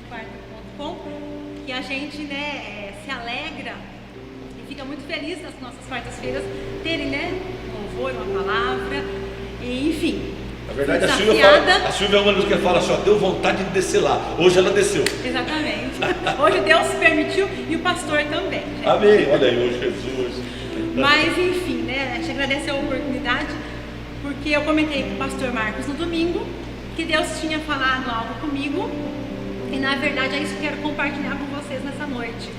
quarto.com, que a gente se alegra e fica muito feliz nas nossas quartas-feiras terem um louvor, uma palavra, e, enfim. Na verdade, a Silvia é uma das que fala assim, ó, deu vontade de descer lá. Hoje ela desceu. Exatamente. Hoje Deus permitiu e o pastor também. Gente. Amém. Olha aí, hoje Jesus. Mas enfim, a gente agradece a oportunidade, porque eu comentei com o pastor Marcos no domingo que Deus tinha falado algo comigo, e na verdade é isso que eu quero compartilhar com vocês nessa noite,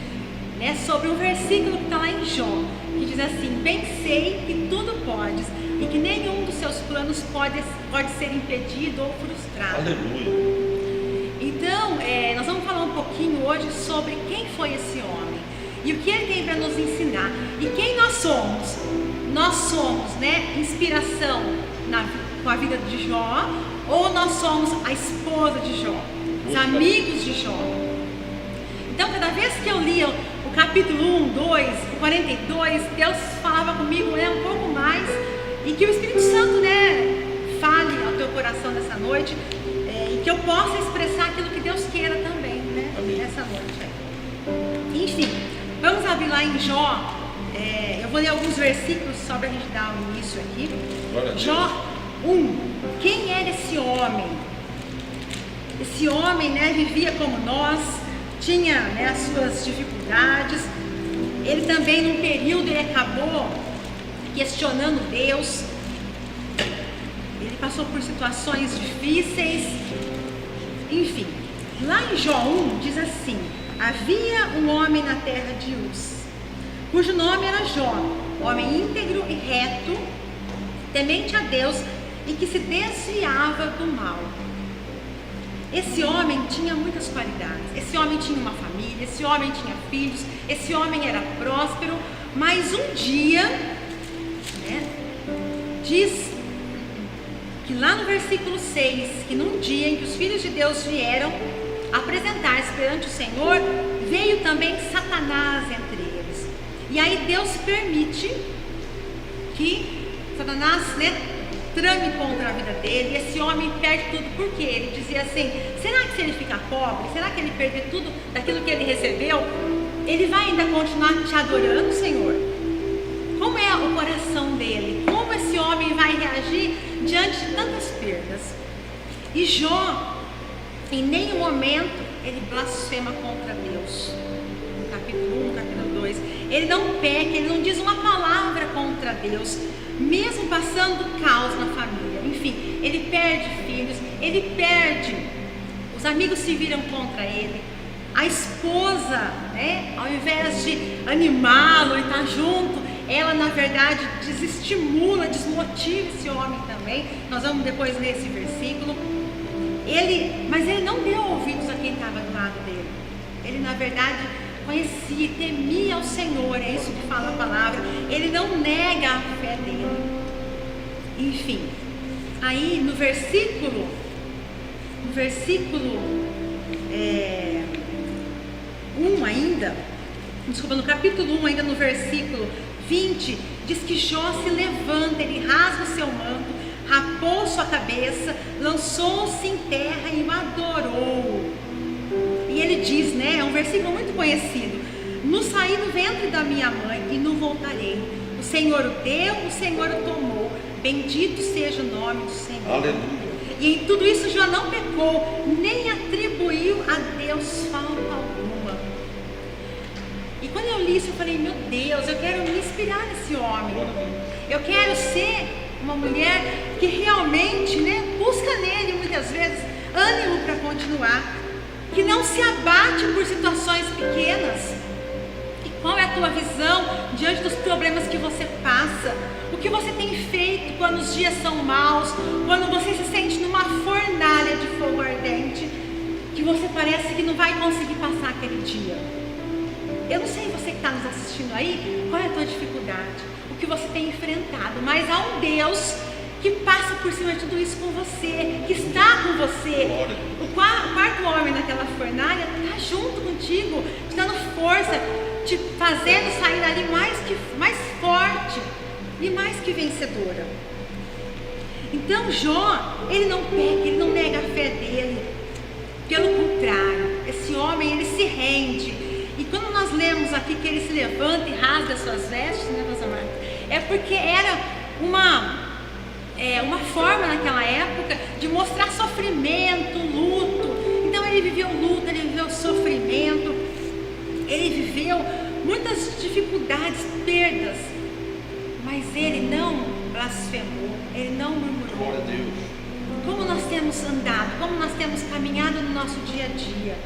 sobre um versículo que está lá em Jó, que diz assim: bem sei que tudo podes e que nenhum dos seus planos pode ser impedido ou frustrado. Aleluia. Então, nós vamos falar um pouquinho hoje sobre quem foi esse homem e o que ele tem para nos ensinar e quem nós somos. Nós somos, inspiração com a vida de Jó, ou nós somos a esposa de Jó, os amigos de Jó. Então, cada vez que eu lia o capítulo 1, 2, 42, Deus falava comigo um pouco mais, e que o Espírito Santo fale ao teu coração nessa noite, e que eu possa expressar aquilo que Deus queira também nessa noite. Enfim, vamos abrir lá em Jó. Eu vou ler alguns versículos só para a gente dar o início aqui. Jó 1. Quem era esse homem? Esse homem vivia como nós, tinha as suas dificuldades. Ele também, num período, ele acabou questionando Deus. Ele passou por situações difíceis. Enfim, lá em Jó 1 diz assim: havia um homem na terra de Uz, cujo nome era Jó, homem íntegro e reto, temente a Deus e que se desviava do mal. Esse homem tinha muitas qualidades. Esse homem tinha uma família, esse homem tinha filhos, esse homem era próspero, mas um dia, diz que lá no versículo 6, que num dia em que os filhos de Deus vieram apresentar-se perante o Senhor, veio também Satanás entre eles. E aí Deus permite que Satanás trame contra a vida dele, e esse homem perde tudo. Porque ele dizia assim: será que se ele ficar pobre, será que ele perder tudo daquilo que ele recebeu, ele vai ainda continuar te adorando, Senhor? Como é o coração dele? Como esse homem vai reagir diante de tantas perdas? E Jó, em nenhum momento ele blasfema contra Deus. No capítulo 1, no capítulo 2, ele não peca, ele não diz uma palavra contra Deus, mesmo passando caos na família. Enfim, ele perde filhos, ele perde, os amigos se viram contra ele, a esposa, ao invés de animá-lo e estar junto, ela na verdade desestimula, desmotiva esse homem também. Nós vamos depois ler esse versículo. Mas ele não deu ouvidos a quem estava do lado dele. Ele na verdade conhecia, temia ao Senhor, é isso que fala a palavra. Ele não nega a fé dele. Enfim, aí no versículo 1 ainda, no capítulo 1 ainda, no versículo 20, diz que Jó se levanta, ele rasga o seu manto, rapou sua cabeça, lançou-se em terra e o adorou. E ele diz, é um versículo muito conhecido: no saí do ventre da minha mãe e não voltarei. O Senhor o deu, o Senhor o tomou. Bendito seja o nome do Senhor. Aleluia. E em tudo isso Jó não pecou, nem atribuiu a Deus falta alguma. E quando eu li isso, eu falei: meu Deus, eu quero me inspirar nesse homem. Eu quero ser uma mulher que realmente busca nele muitas vezes ânimo para continuar, que não se abate por situações pequenas. E qual é a tua visão diante dos problemas que você passa? O que você tem feito quando os dias são maus, quando você se sente numa fornalha de fogo ardente, que você parece que não vai conseguir passar aquele dia? Eu não sei, você que está nos assistindo aí, qual é a tua dificuldade, o que você tem enfrentado, mas há um Deus que passa por cima de tudo isso com você, que está com você. O quarto homem naquela fornalha está junto contigo, te dando força, te fazendo sair dali mais forte e mais que vencedora. Então Jó, ele não peca, ele não nega a fé dele. Pelo contrário, esse homem, ele se rende. E quando nós lemos aqui que ele se levanta e rasga as suas vestes, né, Rosa Marta? É porque era uma forma naquela época de mostrar sofrimento, luto. Então ele viveu luto, ele viveu sofrimento, ele viveu muitas dificuldades, perdas, mas ele não blasfemou, ele não murmurou. Glória a Deus. Como nós temos andado, como nós temos caminhado no nosso dia a dia,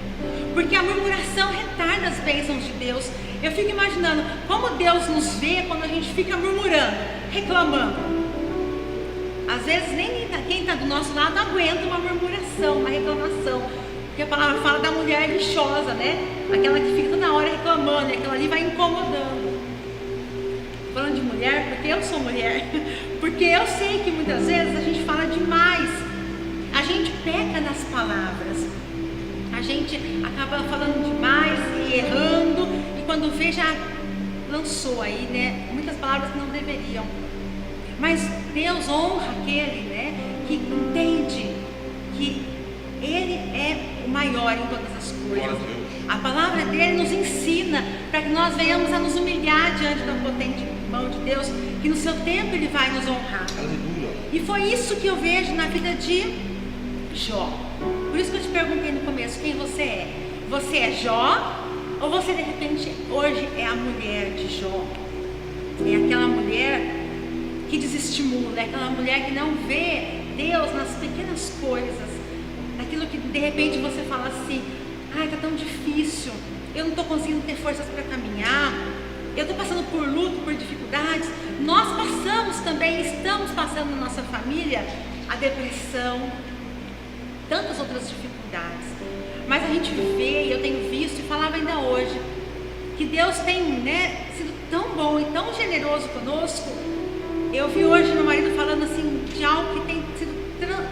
porque a murmuração retarda as bênçãos de Deus. Eu fico imaginando como Deus nos vê quando a gente fica murmurando, reclamando. Às vezes nem quem está do nosso lado aguenta uma murmuração, uma reclamação, porque a palavra fala da mulher lixosa, né? Aquela que fica toda hora reclamando, e aquela ali vai incomodando. Falando de mulher, porque eu sou mulher, porque eu sei que muitas vezes a gente fala demais, a gente peca nas palavras, a gente acaba falando demais e errando, e quando vê já lançou aí, né, muitas palavras que não deveriam. Mas Deus honra aquele, né, que entende que Ele é o maior em todas as coisas. A palavra dele nos ensina para que nós venhamos a nos humilhar diante da potente mão de Deus, que no seu tempo Ele vai nos honrar. Aleluia. E foi isso que eu vejo na vida de Jó. Por isso que eu te perguntei no começo, quem você é? Você é Jó? Ou você de repente hoje é a mulher de Jó? É aquela mulher que desestimula, é aquela mulher que não vê Deus nas pequenas coisas, naquilo que de repente você fala assim: ai, tá tão difícil, eu não estou conseguindo ter forças para caminhar, eu estou passando por luto, por dificuldades. Nós passamos também, estamos passando na nossa família a depressão, tantas outras dificuldades, mas a gente vê, e eu tenho visto e falava ainda hoje, que Deus tem, né, sido tão bom e tão generoso conosco. Eu vi hoje meu marido falando assim de algo que tem sido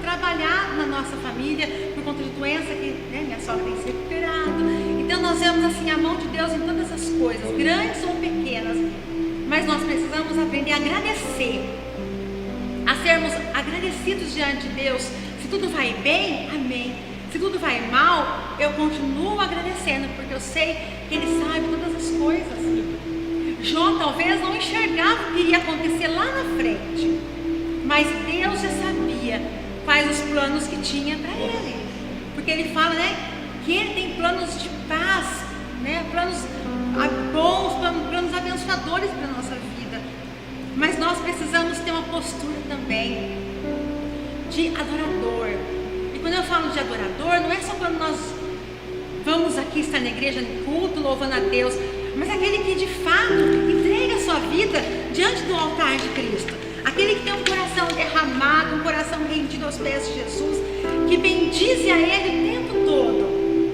trabalhar na nossa família por conta de doença que, né, minha sogra tem se recuperado. Então nós vemos assim a mão de Deus em todas as coisas, grandes ou pequenas, mas nós precisamos aprender a agradecer, a sermos agradecidos diante de Deus. Se tudo vai bem, amém. Se tudo vai mal, eu continuo agradecendo, porque eu sei que Ele sabe todas as coisas. Jó talvez não enxergava o que iria acontecer lá na frente, mas Deus já sabia quais os planos que tinha para ele, porque Ele fala, né, que Ele tem planos de paz, né, planos bons, planos abençoadores para a nossa vida. Mas nós precisamos ter uma postura também de adorador. E quando eu falo de adorador, não é só quando nós vamos aqui estar na igreja no culto louvando a Deus, mas aquele que de fato entrega a sua vida diante do altar de Cristo, aquele que tem um coração derramado, um coração rendido aos pés de Jesus, que bendize a Ele o tempo todo.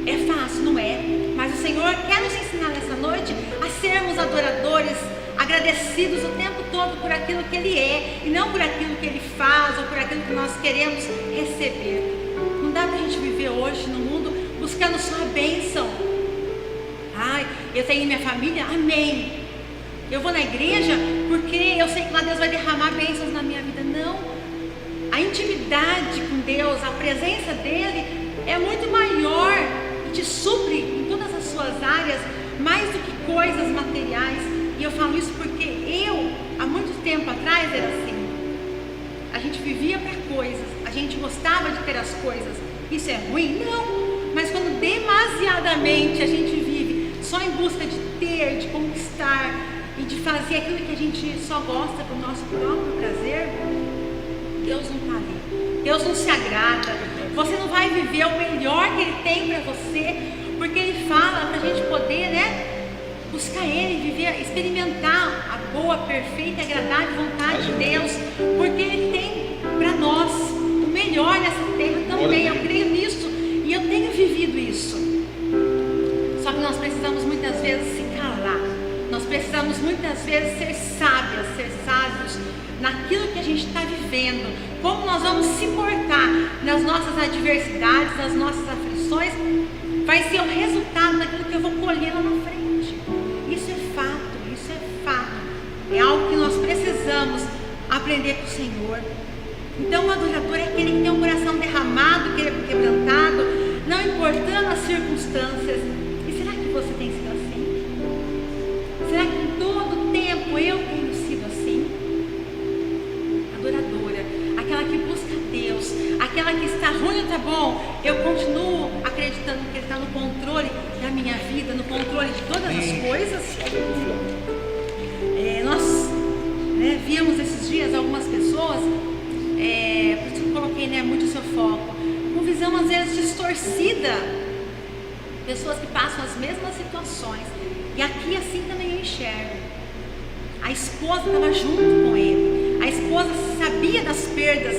É fácil, não é? Mas o Senhor quer nos ensinar nessa noite a sermos adoradores, agradecidos o tempo todo por aquilo que Ele é, e não por aquilo que Ele faz ou por aquilo que nós queremos receber. Não dá pra gente viver hoje no mundo buscando só a bênção. Ai, eu tenho minha família, amém. Eu vou na igreja porque eu sei que lá Deus vai derramar bênçãos na minha vida. Não. A intimidade com Deus, a presença dEle é muito maior e te supre em todas as suas áreas, mais do que coisas materiais. E eu falo isso porque eu, há muito tempo atrás, era assim. A gente vivia para coisas, a gente gostava de ter as coisas. Isso é ruim? Não. Mas quando demasiadamente a gente vive só em busca de ter, de conquistar e de fazer aquilo que a gente só gosta para o nosso próprio prazer, Deus não está ali. Deus não se agrada. Você não vai viver o melhor que Ele tem para você, porque Ele fala para a gente poder, né, buscar Ele, viver, experimentar a boa, perfeita e agradável vontade de Deus, porque Ele tem para nós o melhor nessa terra também. Eu creio nisso e eu tenho vivido isso. Só que nós precisamos muitas vezes se calar. Nós precisamos muitas vezes ser sábias, ser sábios naquilo que a gente está vivendo. Como nós vamos se portar nas nossas adversidades, nas nossas aflições, vai ser o resultado daquilo que eu vou colher lá na frente. Isso é fato, isso é fato. É algo que nós precisamos aprender com o Senhor. Então o adorador é aquele que tem um coração derramado, quebrantado. Não importando as circunstâncias. E será que você tem sido assim? Será que em todo tempo eu tenho sido assim? Adoradora, aquela que busca Deus, aquela que está ruim ou está bom, eu continuo acreditando que Ele está no controle da minha vida, no controle de todas as coisas. Nós víamos esses dias algumas pessoas, por isso que eu coloquei muito o seu foco, com visão às vezes distorcida, pessoas que passam as mesmas situações, e aqui assim também eu enxergo. A esposa estava junto com ele, a esposa sabia das perdas.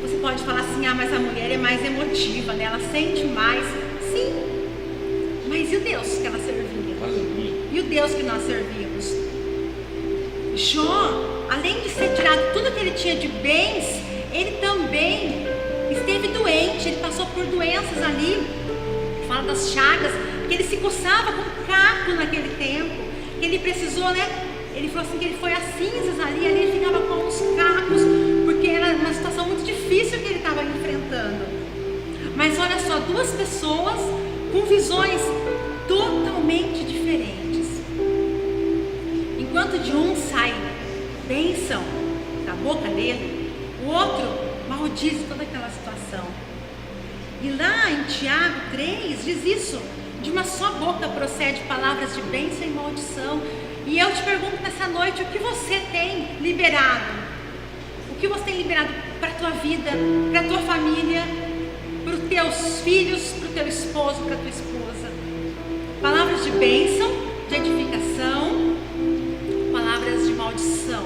Você pode falar assim, mas a mulher é mais emotiva, né? Ela sente mais. Sim, mas e o Deus que ela servia? E o Deus que nós servimos? Jó, além de ser tirado tudo que ele tinha de bens, ele também esteve doente, ele passou por doenças ali. Fala das chagas, que ele se coçava com caco naquele tempo, que ele precisou, ele falou assim que ele foi às cinzas ali ele ficava com os cacos, porque era uma situação muito difícil que ele estava enfrentando. Mas olha só, duas pessoas com visões totalmente diferentes. Enquanto de um sai bênção da boca dele, o outro maldiz toda aquela situação. E lá em Tiago 3 diz isso: de uma só boca procede palavras de bênção e maldição. E eu te pergunto nessa noite, o que você tem liberado? O que você tem liberado para a tua vida, para a tua família, para os teus filhos, para o teu esposo, para a tua esposa? Palavras de bênção, de edificação, palavras de maldição.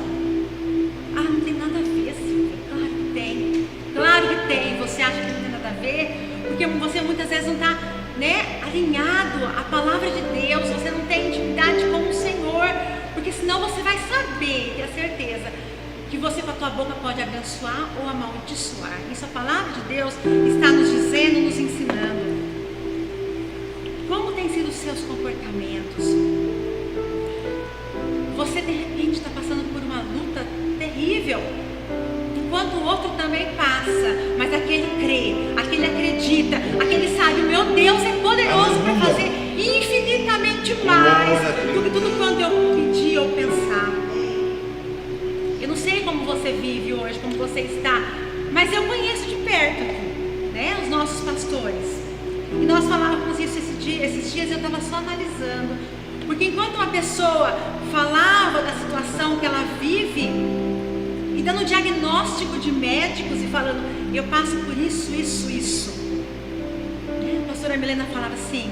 Não tem nada a ver, Silvia. Claro que tem. Claro que tem. Você acha que não tem nada a ver? Porque você muitas vezes não está alinhado à palavra de Deus. Você não tem intimidade com o Senhor. Porque senão você vai saber, ter a certeza, que você com a tua boca pode abençoar ou amaldiçoar. Isso a palavra de Deus está nos dizendo, nos ensinando. Como tem sido os seus comportamentos? Você de repente está passando por uma luta terrível, enquanto o outro também passa, mas aquele crê, aquele acredita, aquele sabe, o meu Deus é poderoso para fazer infinitamente mais do que tudo quanto eu pedi ou pensar. Eu não sei como você vive hoje, como você está, mas eu conheço de perto aqui, os nossos pastores. E nós falávamos isso esses dias, eu estava só analisando. Porque enquanto uma pessoa falava da situação que ela vive, e dando diagnóstico de médicos e falando, eu passo por isso. A pastora Milena falava assim,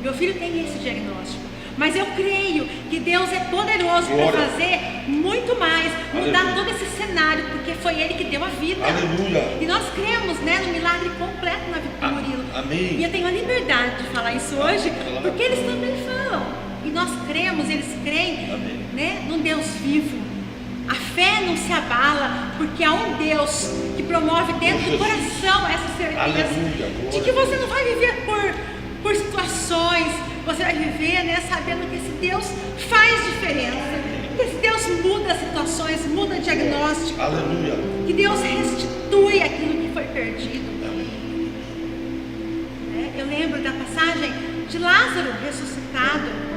meu filho tem esse diagnóstico, mas eu creio que Deus é poderoso para fazer muito mais, mudar todo esse cenário, porque foi Ele que deu a vida. Aleluia. E nós cremos no milagre completo na vida do Murilo. Amém. E eu tenho a liberdade de falar isso hoje, porque eles também falam. E nós cremos, eles creem, num Deus vivo. A fé não se abala, porque há um Deus que promove dentro do coração essa certeza de que você não vai viver por situações, você vai viver sabendo que esse Deus faz diferença, que esse Deus muda situações, muda diagnóstico. Aleluia. Que Deus restitui aquilo que foi perdido. Eu lembro da passagem de Lázaro ressuscitado.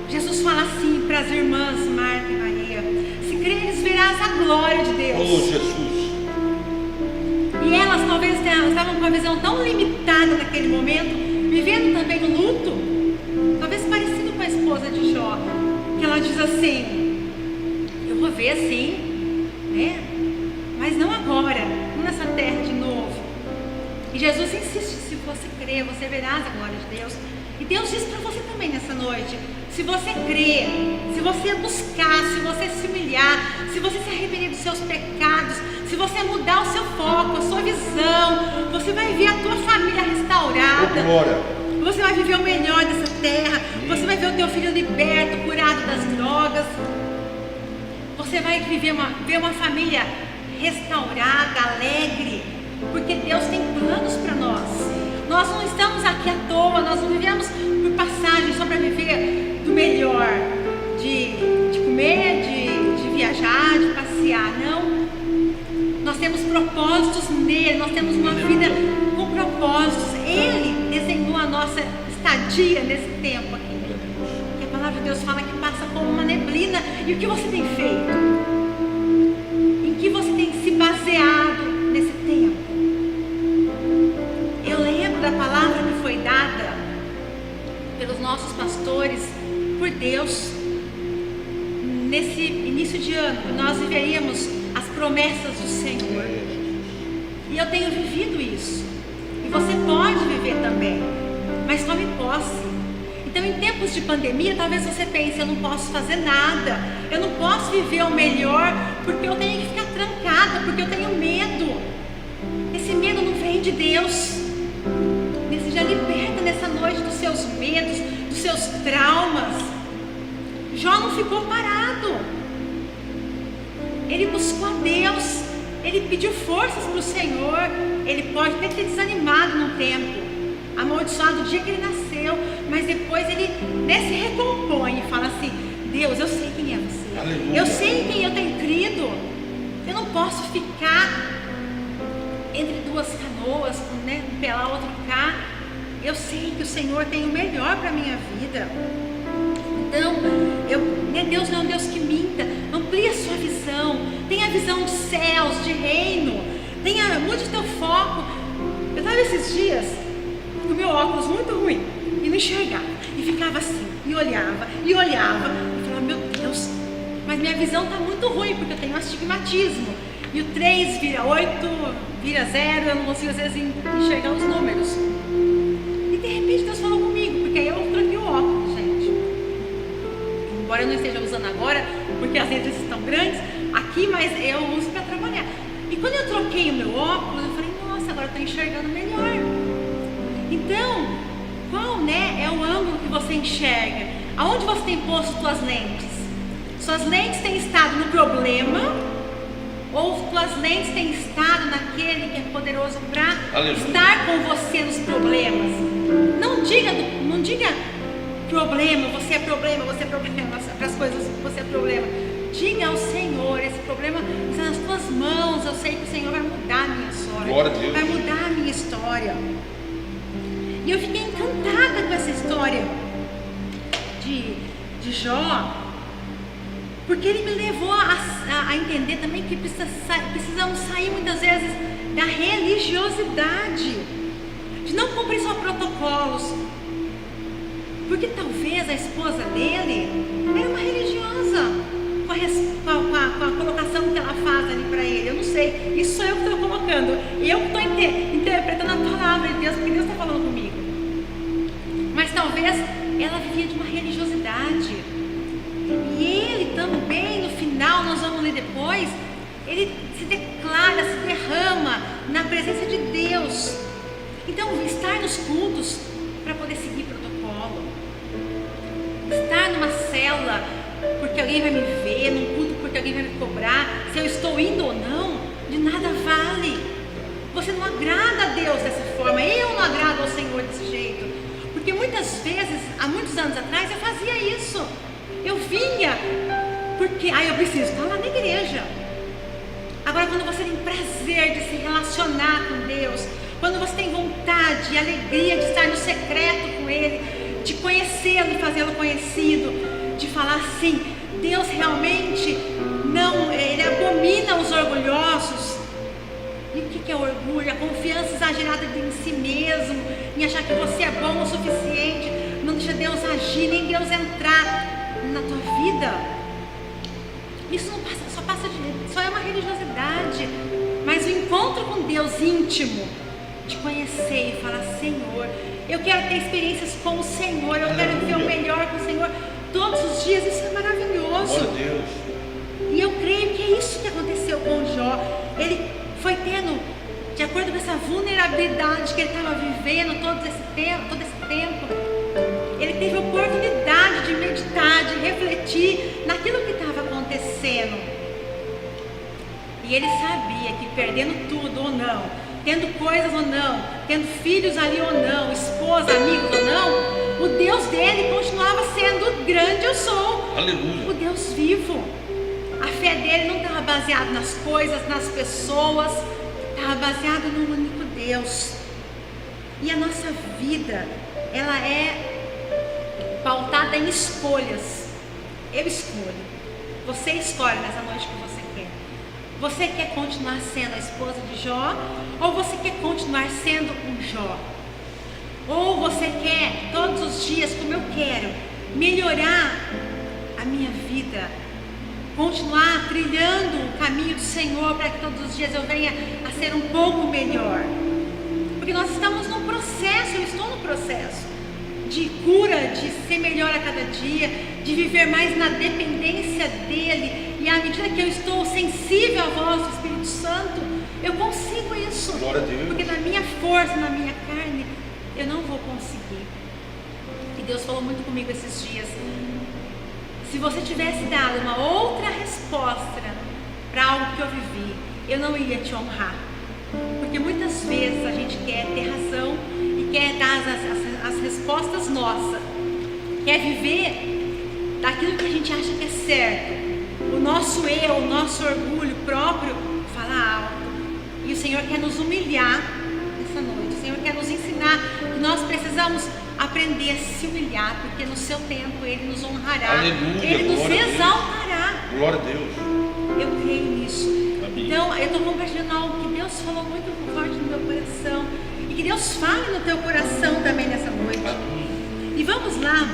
Jesus fala assim para as irmãs Marta e Maria: se creres, verás a glória de Deus. Oh, Jesus. E elas talvez estavam com uma visão tão limitada naquele momento, vivendo também no luto, talvez parecido com a esposa de Jó, que ela diz assim: eu vou ver sim, mas não agora, não nessa terra de novo. E Jesus insiste: se você crer, você verás a glória de Deus. E Deus diz para você também nessa noite: se você crer, se você buscar, se você se humilhar, se você se arrepender dos seus pecados, se você mudar o seu foco, a sua visão, você vai ver a tua família restaurada. Você vai viver o melhor dessa terra. Você vai ver o teu filho liberto, curado das drogas. Você vai ver uma família restaurada, alegre, porque Deus tem planos para nós. Nós não estamos aqui à toa, nós não vivemos por passagem só para viver do melhor, de comer, de viajar, de passear, não. Nós temos propósitos nele, nós temos uma vida com propósitos. Ele desenhou a nossa estadia nesse tempo aqui. Que a palavra de Deus fala que passa como uma neblina. E o que você tem feito? Em que você tem se baseado nesse tempo? Eu lembro da palavra que foi dada pelos nossos pastores, por Deus, nesse início de ano, nós viveríamos as promessas do Senhor. E eu tenho vivido isso. E você pode viver também, mas tome posse. Então, em tempos de pandemia, talvez você pense: eu não posso fazer nada, eu não posso viver o melhor, porque eu tenho que ficar trancada, porque eu tenho medo. Esse medo não vem de Deus. Seja liberta nessa noite dos seus medos, dos seus traumas. Jó não ficou parado. Ele buscou a Deus. Ele pediu forças para o Senhor. Ele pode até ter desanimado num tempo, amaldiçoado o dia que ele nasceu, mas depois ele se recompõe e fala assim: Deus, eu sei quem é você. Aleluia. Eu sei em quem eu tenho crido. Eu não posso ficar entre duas canoas, um pé lá, outro cá. Eu sei que o Senhor tem o melhor para a minha vida. Então, Deus não é um Deus que minta. Amplie a sua visão. Tenha a visão de céus, de reino. Mude o teu foco. Eu estava esses dias com o meu óculos muito ruim e não enxergava. E ficava assim, e olhava. E falava: meu Deus, mas minha visão está muito ruim, porque eu tenho astigmatismo. E o 3 vira 8, vira 0, eu não consigo às vezes enxergar os números. De repente Deus falou comigo, porque aí eu troquei o óculos, gente. Embora eu não esteja usando agora, porque as letras estão grandes aqui, mas eu uso para trabalhar. E quando eu troquei o meu óculos, eu falei: nossa, agora eu estou enxergando melhor. Então, qual é o ângulo que você enxerga? Aonde você tem posto suas lentes? Suas lentes têm estado no problema, ou tuas lentes têm estado naquele que é poderoso para estar com você nos problemas? Não diga problema, você é problema, para as coisas você é problema. Diga ao Senhor: esse problema está nas tuas mãos. Eu sei que o Senhor vai mudar a minha história, vai mudar a minha história. E eu fiquei encantada com essa história de Jó, porque ele me levou a entender também que precisamos sair muitas vezes da religiosidade, de não cumprir só protocolos, porque talvez a esposa dele era uma religiosa, com a colocação que ela faz ali para ele. Eu não sei, isso sou eu que estou colocando, eu que estou interpretando a palavra de Deus, porque Deus está falando comigo. Mas talvez ela vivia de uma religiosidade, e ele também, no final, nós vamos ler depois, ele se declara, se derrama na presença de Deus. Então, estar nos cultos para poder seguir protocolo, estar numa célula porque alguém vai me ver, num culto porque alguém vai me cobrar, se eu estou indo ou não, de nada vale. Você não agrada a Deus dessa forma. Eu não agrado ao Senhor desse jeito, porque muitas vezes, há muitos anos atrás, eu fazia isso. Eu vinha porque eu preciso estar lá na igreja. Agora, quando você tem prazer de se relacionar com Deus, quando você tem vontade e alegria de estar no secreto com Ele, de conhecê-lo e fazê-lo conhecido, de falar assim: Deus realmente não, Ele abomina os orgulhosos. E o que é orgulho? A confiança exagerada em si mesmo, em achar que você é bom o suficiente, não deixa Deus agir, nem Deus entrar na tua vida. Isso não passa, só é uma religiosidade. Mas o encontro com Deus íntimo, de conhecer e falar: Senhor, eu quero ter experiências com o Senhor, eu quero viver o melhor com o Senhor todos os dias. Isso é maravilhoso. Deus. E eu creio que é isso que aconteceu com Jó. Ele foi tendo, de acordo com essa vulnerabilidade que ele estava vivendo todo esse tempo, ele teve a oportunidade de meditar, de refletir naquilo que estava acontecendo. E ele sabia que, perdendo tudo ou não, tendo coisas ou não, tendo filhos ali ou não, esposa, amigos ou não, o Deus dele continuava sendo o grande eu sou. Aleluia. O Deus vivo. A fé dele não estava baseada nas coisas, nas pessoas, estava baseada no único Deus. E a nossa vida, ela é pautada em escolhas. Eu escolho. Você escolhe nessa noite o que você quer. Você quer continuar sendo a esposa de Jó? Ou você quer continuar sendo um Jó? Ou você quer todos os dias, como eu quero, melhorar a minha vida, continuar trilhando o caminho do Senhor para que todos os dias eu venha a ser um pouco melhor? Porque nós estamos num processo, eu estou no processo de cura, de ser melhor a cada dia, de viver mais na dependência dEle. E à medida que eu estou sensível à voz do Espírito Santo, eu consigo isso. Glória a Deus. Porque na minha força, na minha carne, eu não vou conseguir. E Deus falou muito comigo esses dias. Se você tivesse dado uma outra resposta para algo que eu vivi, eu não iria te honrar. Porque muitas vezes a gente quer ter razão e quer dar as respostas nossas, quer viver daquilo que a gente acha que é certo. O nosso eu, o nosso orgulho próprio fala alto. E o Senhor quer nos humilhar nessa noite. O Senhor quer nos ensinar que nós precisamos aprender a se humilhar, porque no seu tempo Ele nos honrará. Aleluia, Ele nos exaltará. Glória a Deus. Eu creio nisso. Amém. Então, eu estou compartilhando algo que Deus falou muito forte no meu coração. E que Deus fale no teu coração também nessa noite. Amém. E vamos lá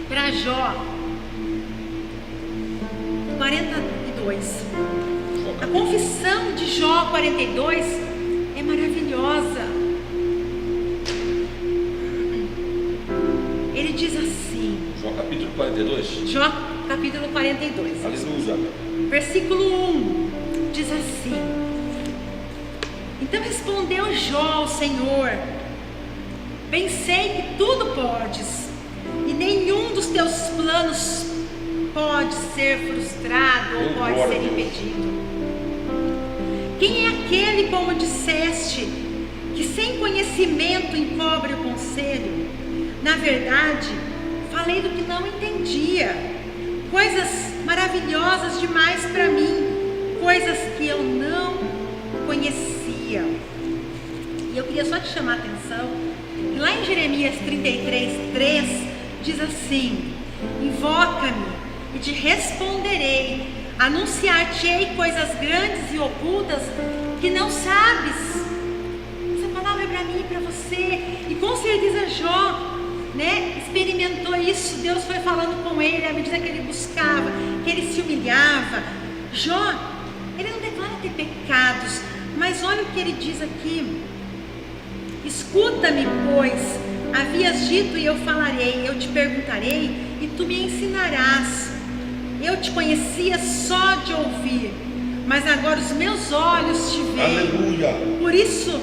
para Jó 42. A confissão de Jó 42 é maravilhosa. Ele diz assim, Jó capítulo 42. Jó capítulo 42. Aleluia. Versículo 1 diz assim: Então respondeu Jó ao Senhor: Bem sei que tudo podes, e nenhum dos teus planos pode ser frustrado ou pode ser impedido. Quem é aquele, como disseste, que sem conhecimento encobre o conselho? Na verdade, falei do que não entendia, coisas maravilhosas demais para mim, coisas que eu não conhecia. E eu queria só te chamar a atenção, lá em Jeremias 33:3 diz assim: Invoca-me e te responderei, anunciar-te-ei coisas grandes e ocultas que não sabes. Essa palavra é para mim e para você. E com certeza Jó, experimentou isso. Deus foi falando com ele à medida que ele buscava, que ele se humilhava. Jó, ele não declara ter pecados, mas olha o que ele diz aqui: Escuta-me, pois, havias dito e eu falarei, eu te perguntarei e tu me ensinarás. Eu te conhecia só de ouvir, mas agora os meus olhos te veem. Aleluia. Por isso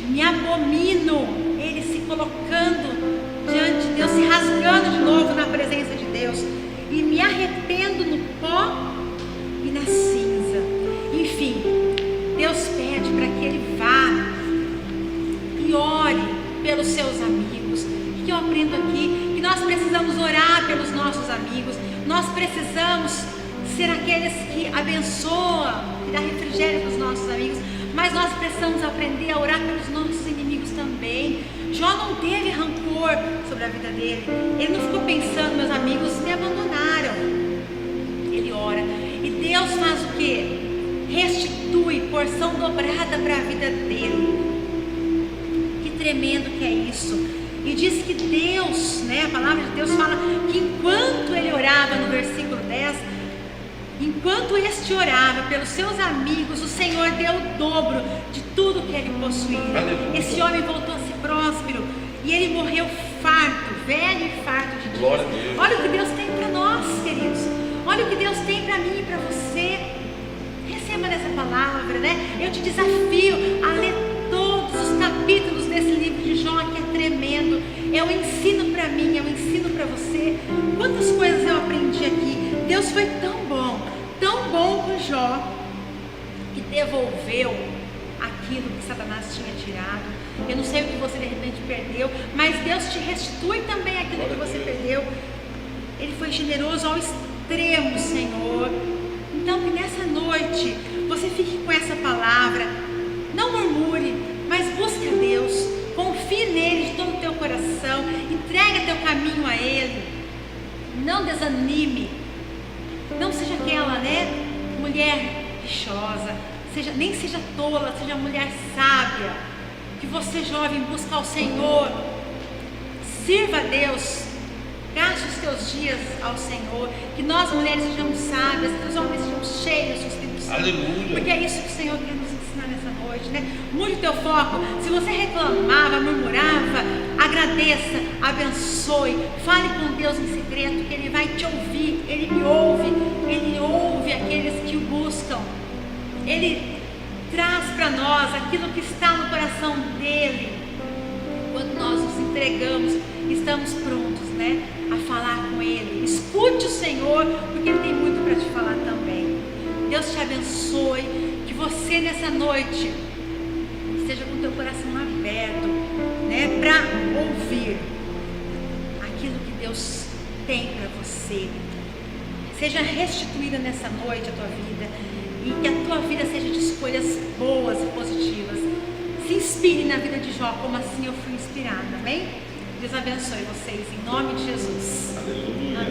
me abomino. Ele se colocando diante de Deus, se rasgando de novo na presença de Deus, e me arrependo no pó e na cinza. Enfim, Deus pede para que ele vá e ore pelos seus amigos. O que eu aprendo aqui? Que nós precisamos orar pelos nossos amigos. Nós precisamos ser aqueles que abençoam, que dá refrigério para os nossos amigos, mas nós precisamos aprender a orar pelos nossos inimigos também. Jó não teve rancor sobre a vida dele. Ele não ficou pensando: meus amigos me abandonaram. Ele ora e Deus faz o quê? Restitui porção dobrada para a vida dele. Que tremendo que é isso. E diz que Deus, a palavra de Deus fala que enquanto ele orava, no versículo 10, enquanto este orava pelos seus amigos, o Senhor deu o dobro de tudo que ele possuía. Aleluia. Esse homem voltou a ser próspero e ele morreu farto, velho e farto de dias. Glória a Deus. Olha o que Deus tem para nós, queridos. Olha o que Deus tem para mim e para você. Receba dessa palavra, Eu te desafio a ler todos os capítulos desse livro de Jó, que é tremendo. É um ensino para mim, é um ensino para você. Quantas coisas eu aprendi aqui. Deus foi tão bom com Jó, que devolveu aquilo que Satanás tinha tirado. Eu não sei o que você de repente perdeu, mas Deus te restitui também aquilo que você perdeu. Ele foi generoso ao extremo, Senhor. Então que nessa noite você fique com essa palavra. Não murmure, mas busque a Deus. Confie nele de todo o teu coração. Entrega teu caminho a Ele. Não desanime. Não seja aquela, mulher rixosa. Nem seja tola, seja mulher sábia. Que você, jovem, busca ao Senhor. Sirva a Deus. Gaste os teus dias ao Senhor. Que nós, mulheres, sejamos sábias. Que os homens sejamos cheios do Espírito Santo. Aleluia. Porque é isso que o Senhor quer nos ensinar nessa noite, Mude o teu foco. Se você reclamava, murmurava, agradeça, abençoe. Fale com Deus em segredo, que Ele vai te ouvir. Ele me ouve. Ele ouve aqueles que o buscam. Ele traz para nós aquilo que está no coração dEle. Quando nós nos entregamos, estamos prontos, a falar com Ele. Escute o Senhor, porque Ele tem muito para te falar também. Deus te abençoe. Que você nessa noite esteja com o teu coração aberto, para ouvir aquilo que Deus tem para você. Seja restituída nessa noite a tua vida, e que a tua vida seja de escolhas boas e positivas. Se inspire na vida de Jó, como assim eu fui inspirada, amém? Deus abençoe vocês, em nome de Jesus. Aleluia. Amém.